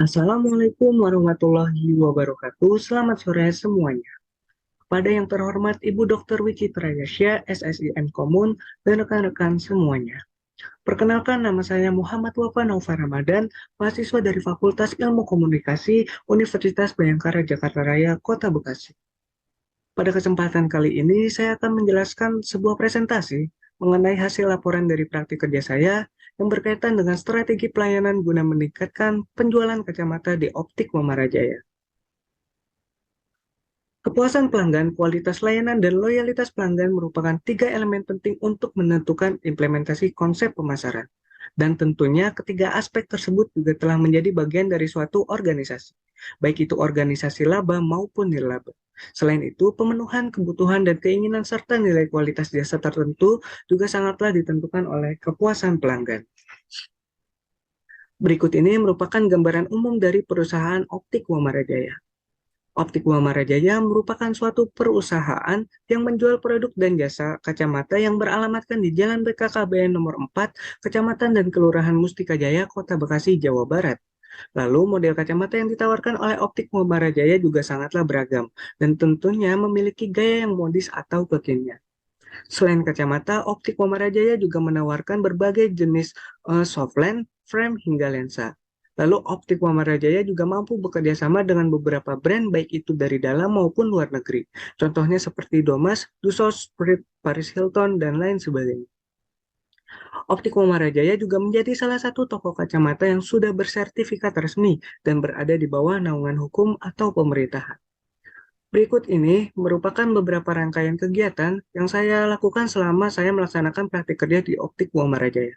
Assalamualaikum warahmatullahi wabarakatuh. Selamat sore semuanya. Kepada yang terhormat Ibu Dr. Wicitra Yasya, SSIN Komun, dan rekan-rekan semuanya. Perkenalkan, nama saya Muhammad Wafa Nova Ramadan, mahasiswa dari Fakultas Ilmu Komunikasi Universitas Bhayangkara Jakarta Raya, Kota Bekasi. Pada kesempatan kali ini, saya akan menjelaskan sebuah presentasi mengenai hasil laporan dari praktik kerja saya yang berkaitan dengan strategi pelayanan guna meningkatkan penjualan kacamata di Optik Muamalah Jaya. Kepuasan pelanggan, kualitas layanan, dan loyalitas pelanggan merupakan tiga elemen penting untuk menentukan implementasi konsep pemasaran. Dan tentunya ketiga aspek tersebut juga telah menjadi bagian dari suatu organisasi, baik itu organisasi laba maupun nirlaba. Selain itu, pemenuhan kebutuhan dan keinginan serta nilai kualitas jasa tertentu juga sangatlah ditentukan oleh kepuasan pelanggan. Berikut ini merupakan gambaran umum dari perusahaan Optik Muamalah Jaya. Optik Muamalah Jaya merupakan suatu perusahaan yang menjual produk dan jasa kacamata yang beralamatkan di Jalan BKKBN nomor 4, Kecamatan dan Kelurahan Mustika Jaya, Kota Bekasi, Jawa Barat. Lalu model kacamata yang ditawarkan oleh Optik Muamalah Jaya juga sangatlah beragam dan tentunya memiliki gaya yang modis atau kekinian. Selain kacamata, Optik Muamalah Jaya juga menawarkan berbagai jenis soft lens, frame hingga lensa. Lalu Optik Muamalah Jaya juga mampu bekerja sama dengan beberapa brand baik itu dari dalam maupun luar negeri. Contohnya seperti Domas, Dassault Spirit, Paris Hilton, dan lain sebagainya. Optik Muamalah Jaya juga menjadi salah satu toko kacamata yang sudah bersertifikat resmi dan berada di bawah naungan hukum atau pemerintahan. Berikut ini merupakan beberapa rangkaian kegiatan yang saya lakukan selama saya melaksanakan praktik kerja di Optik Muamalah Jaya.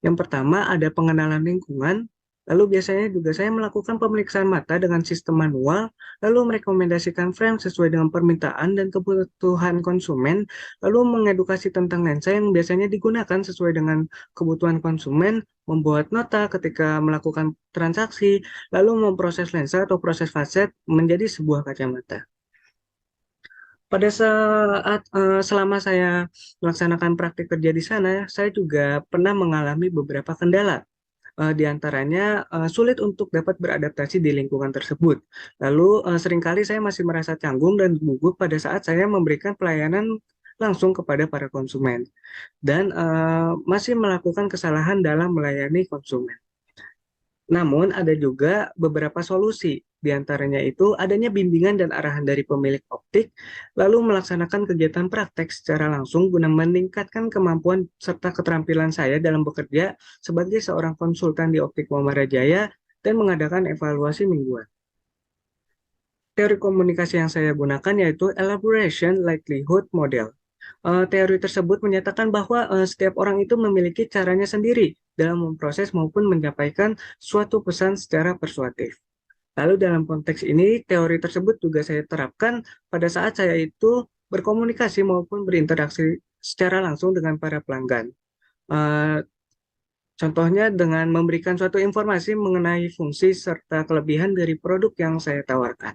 Yang pertama ada pengenalan lingkungan, lalu biasanya juga saya melakukan pemeriksaan mata dengan sistem manual, lalu merekomendasikan frame sesuai dengan permintaan dan kebutuhan konsumen, lalu mengedukasi tentang lensa yang biasanya digunakan sesuai dengan kebutuhan konsumen, membuat nota ketika melakukan transaksi, lalu memproses lensa atau proses facet menjadi sebuah kacamata. Pada saat selama saya melaksanakan praktik kerja di sana, saya juga pernah mengalami beberapa kendala. Di antaranya sulit untuk dapat beradaptasi di lingkungan tersebut. Lalu seringkali saya masih merasa canggung dan gugup pada saat saya memberikan pelayanan langsung kepada para konsumen dan masih melakukan kesalahan dalam melayani konsumen. Namun ada juga beberapa solusi, di antaranya itu adanya bimbingan dan arahan dari pemilik optik, lalu melaksanakan kegiatan praktek secara langsung guna meningkatkan kemampuan serta keterampilan saya dalam bekerja sebagai seorang konsultan di Optik Muamalah Jaya dan mengadakan evaluasi mingguan. Teori komunikasi yang saya gunakan yaitu Elaboration Likelihood Model. Teori tersebut menyatakan bahwa setiap orang itu memiliki caranya sendiri dalam memproses maupun menyampaikan suatu pesan secara persuasif. Lalu dalam konteks ini, teori tersebut juga saya terapkan pada saat saya itu berkomunikasi maupun berinteraksi secara langsung dengan para pelanggan. Uh, Contohnya dengan memberikan suatu informasi mengenai fungsi serta kelebihan dari produk yang saya tawarkan.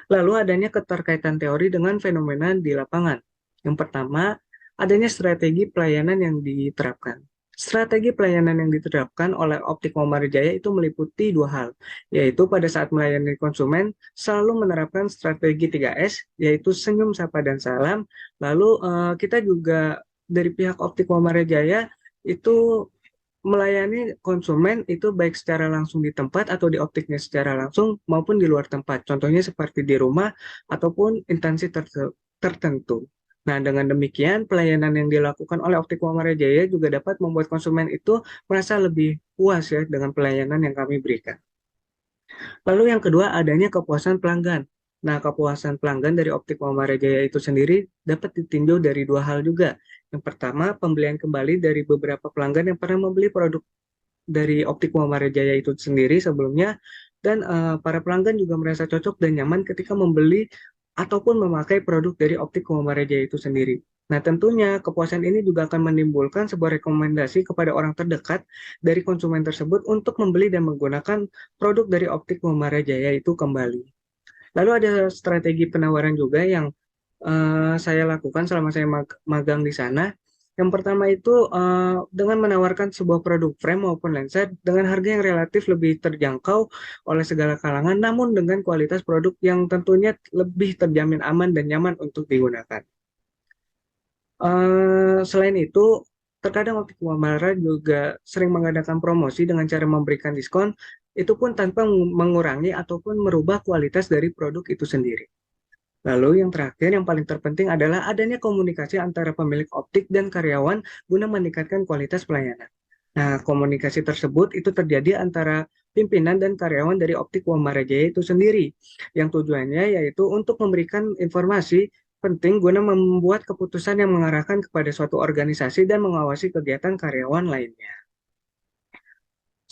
Lalu adanya keterkaitan teori dengan fenomena di lapangan. Yang pertama, adanya strategi pelayanan yang diterapkan. Strategi pelayanan yang diterapkan oleh Optik Muamalah Jaya itu meliputi dua hal, yaitu pada saat melayani konsumen selalu menerapkan strategi 3S, yaitu senyum, sapa, dan salam. Lalu kita juga dari pihak Optik Muamalah Jaya itu melayani konsumen itu baik secara langsung di tempat atau di optiknya secara langsung maupun di luar tempat. Contohnya seperti di rumah ataupun instansi tertentu. Nah, dengan demikian pelayanan yang dilakukan oleh Optik Muamalah Jaya juga dapat membuat konsumen itu merasa lebih puas ya dengan pelayanan yang kami berikan. Lalu yang kedua adanya kepuasan pelanggan. Nah, kepuasan pelanggan dari Optik Muamalah Jaya itu sendiri dapat ditinjau dari dua hal juga. Yang pertama, pembelian kembali dari beberapa pelanggan yang pernah membeli produk dari Optik Muamalah Jaya itu sendiri sebelumnya, dan para pelanggan juga merasa cocok dan nyaman ketika membeli ataupun memakai produk dari Optik Muamalah Jaya itu sendiri. Nah, tentunya kepuasan ini juga akan menimbulkan sebuah rekomendasi kepada orang terdekat dari konsumen tersebut untuk membeli dan menggunakan produk dari Optik Muamalah Jaya itu kembali. Lalu ada strategi penawaran juga yang saya lakukan selama saya magang di sana, Yang pertama itu dengan menawarkan sebuah produk frame maupun lensa dengan harga yang relatif lebih terjangkau oleh segala kalangan, namun dengan kualitas produk yang tentunya lebih terjamin aman dan nyaman untuk digunakan. Selain itu, terkadang Optik Muamalah juga sering mengadakan promosi dengan cara memberikan diskon, itu pun tanpa mengurangi ataupun merubah kualitas dari produk itu sendiri. Lalu yang terakhir, yang paling terpenting adalah adanya komunikasi antara pemilik optik dan karyawan guna meningkatkan kualitas pelayanan. Nah, komunikasi tersebut itu terjadi antara pimpinan dan karyawan dari Optik Muamalah Jaya itu sendiri, yang tujuannya yaitu untuk memberikan informasi penting guna membuat keputusan yang mengarahkan kepada suatu organisasi dan mengawasi kegiatan karyawan lainnya.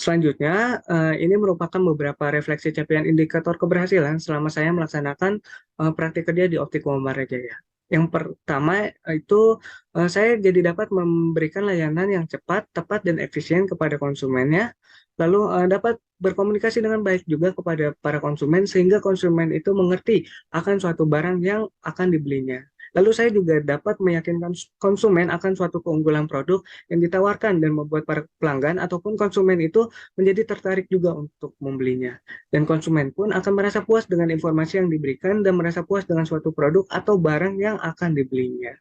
Selanjutnya, ini merupakan beberapa refleksi capaian indikator keberhasilan selama saya melaksanakan praktik kerja di Optik Muamalah Jaya. Yang pertama itu saya jadi dapat memberikan layanan yang cepat, tepat, dan efisien kepada konsumennya, lalu dapat berkomunikasi dengan baik juga kepada para konsumen sehingga konsumen itu mengerti akan suatu barang yang akan dibelinya. Lalu saya juga dapat meyakinkan konsumen akan suatu keunggulan produk yang ditawarkan dan membuat para pelanggan ataupun konsumen itu menjadi tertarik juga untuk membelinya. Dan konsumen pun akan merasa puas dengan informasi yang diberikan dan merasa puas dengan suatu produk atau barang yang akan dibelinya.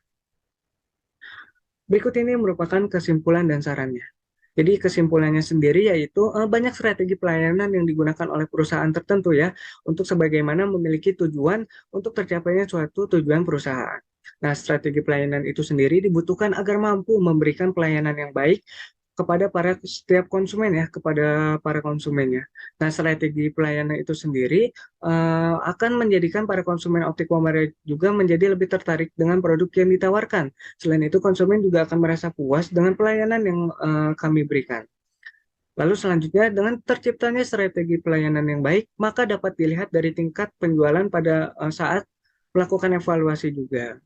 Berikut ini merupakan kesimpulan dan sarannya. Jadi kesimpulannya sendiri yaitu banyak strategi pelayanan yang digunakan oleh perusahaan tertentu ya untuk sebagaimana memiliki tujuan untuk tercapainya suatu tujuan perusahaan. Nah, strategi pelayanan itu sendiri dibutuhkan agar mampu memberikan pelayanan yang baik kepada para setiap konsumen ya, kepada para konsumennya. Nah, strategi pelayanan itu sendiri akan menjadikan para konsumen Optik Muamalah juga menjadi lebih tertarik dengan produk yang ditawarkan. Selain itu, konsumen juga akan merasa puas dengan pelayanan yang kami berikan. Lalu selanjutnya, dengan terciptanya strategi pelayanan yang baik, maka dapat dilihat dari tingkat penjualan pada saat melakukan evaluasi juga.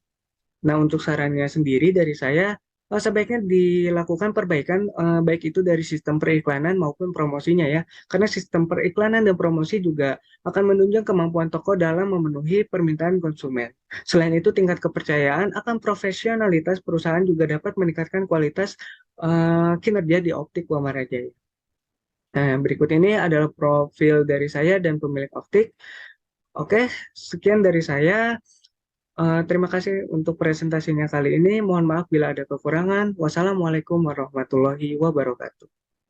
Nah, untuk sarannya sendiri dari saya, sebaiknya dilakukan perbaikan baik itu dari sistem periklanan maupun promosinya ya. Karena sistem periklanan dan promosi juga akan menunjang kemampuan toko dalam memenuhi permintaan konsumen. Selain itu, tingkat kepercayaan akan profesionalitas perusahaan juga dapat meningkatkan kualitas kinerja di Optik Muamalah Jaya. Nah, berikut ini adalah profil dari saya dan pemilik Optik. Oke, sekian dari saya. Terima kasih untuk presentasinya kali ini. Mohon maaf bila ada kekurangan. Wassalamualaikum warahmatullahi wabarakatuh.